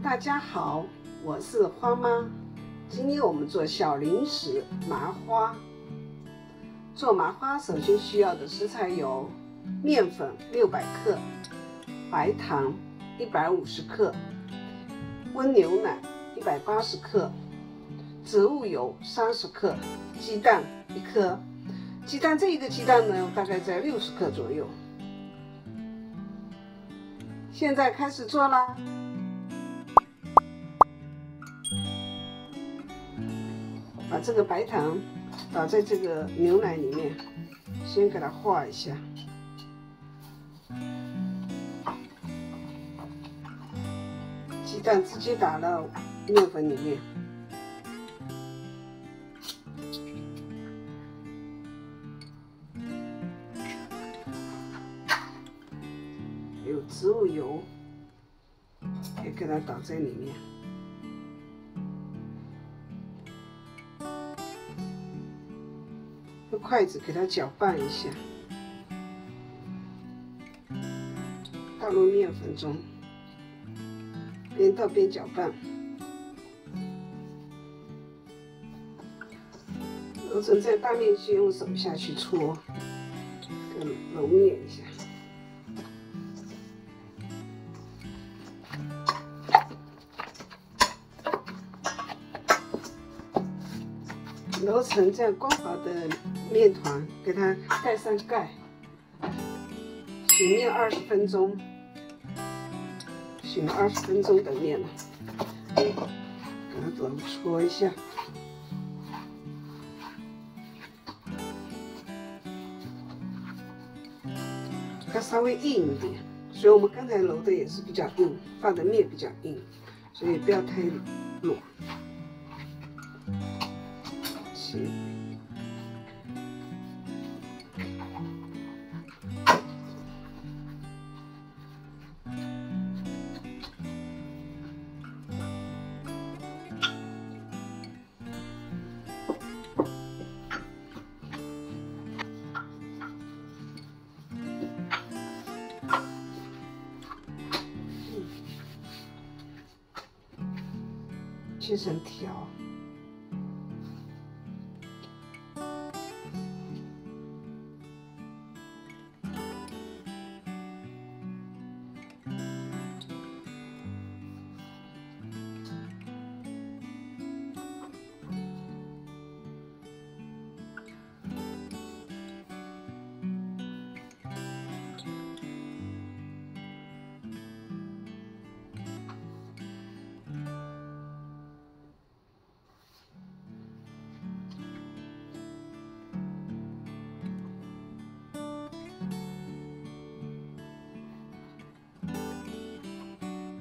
大家好，我是花妈。今天我们做小零食麻花。做麻花首先需要的食材有面粉600克、白糖150克、温牛奶180克、植物油30克、鸡蛋1颗。这一个鸡蛋呢，大概在60克左右。现在开始做啦。把这个白糖倒在这个牛奶里面，先给它化一下。鸡蛋直接打到面粉里面。还有植物油，也给它倒在里面。用筷子给它搅拌一下，倒入面粉中，边倒边搅拌，揉成这样大面积，用手下去搓，揉捻一下。揉成这样光滑的面团，给它盖上盖，醒面20分钟，醒了20分钟的面了，给它揉搓一下。它稍微硬一点，所以我们刚才揉的也是比较硬，放的面比较硬，所以不要太软。切成条。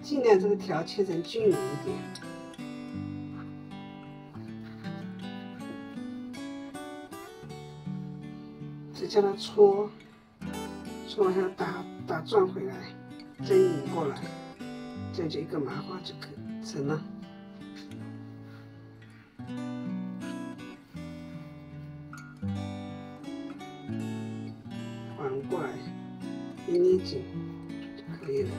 尽量这个条切成均匀一点，再叫它搓完它打转回来，再拧过来，这样就一个麻花就可以成了。反过来一捏紧就可以了。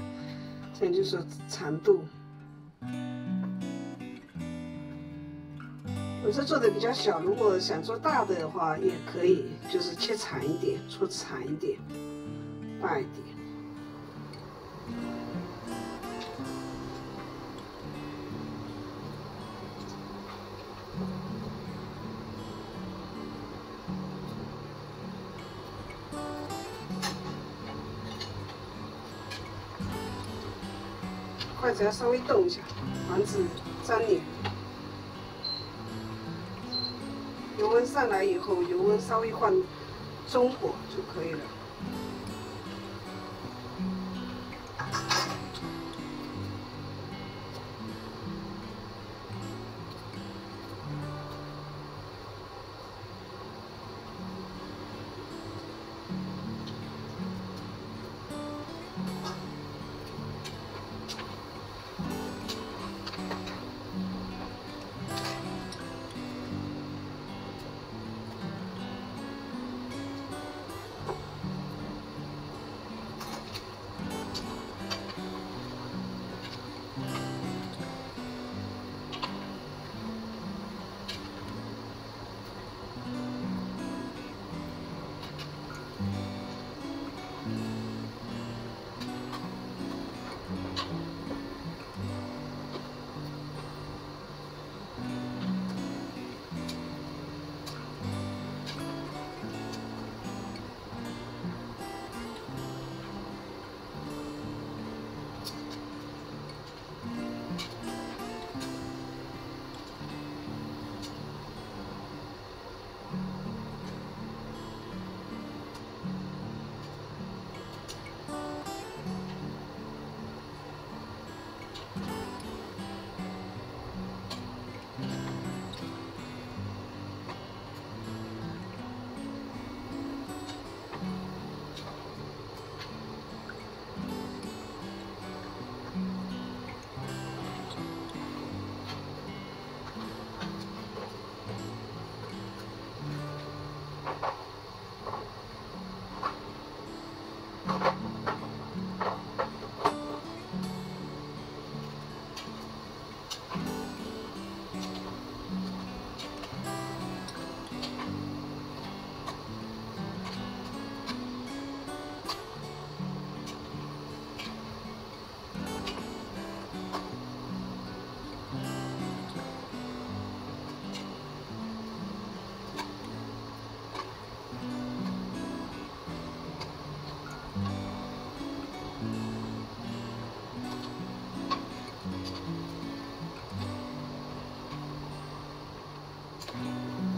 这样就是长度。我这做的比较小，如果想做大的话，也可以，就是切长一点，搓长一点，大一点。筷子要稍微动一下，防止粘连。油温上来以后，油温稍微换中火就可以了。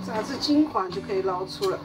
炸至金黄就可以捞出了。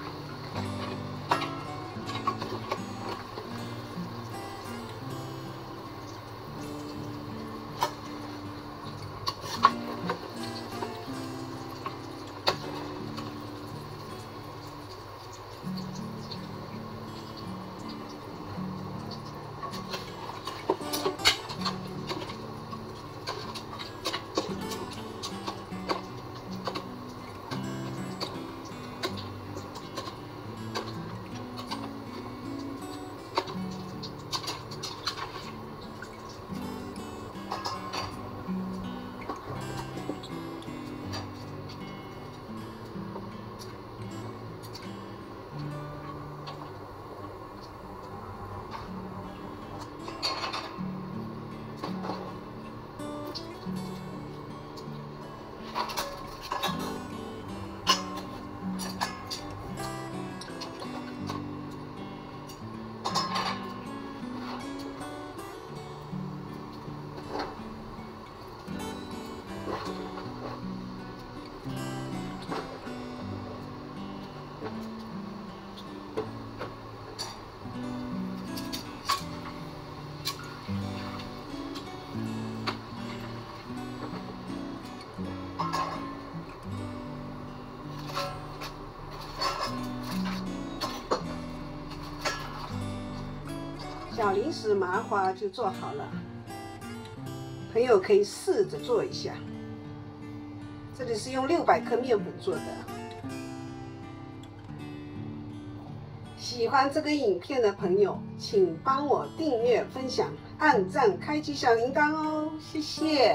小零食麻花就做好了，朋友可以试着做一下。这里是用600克面粉做的。喜欢这个影片的朋友，请帮我订阅、分享、按赞、开启小铃铛哦，谢谢。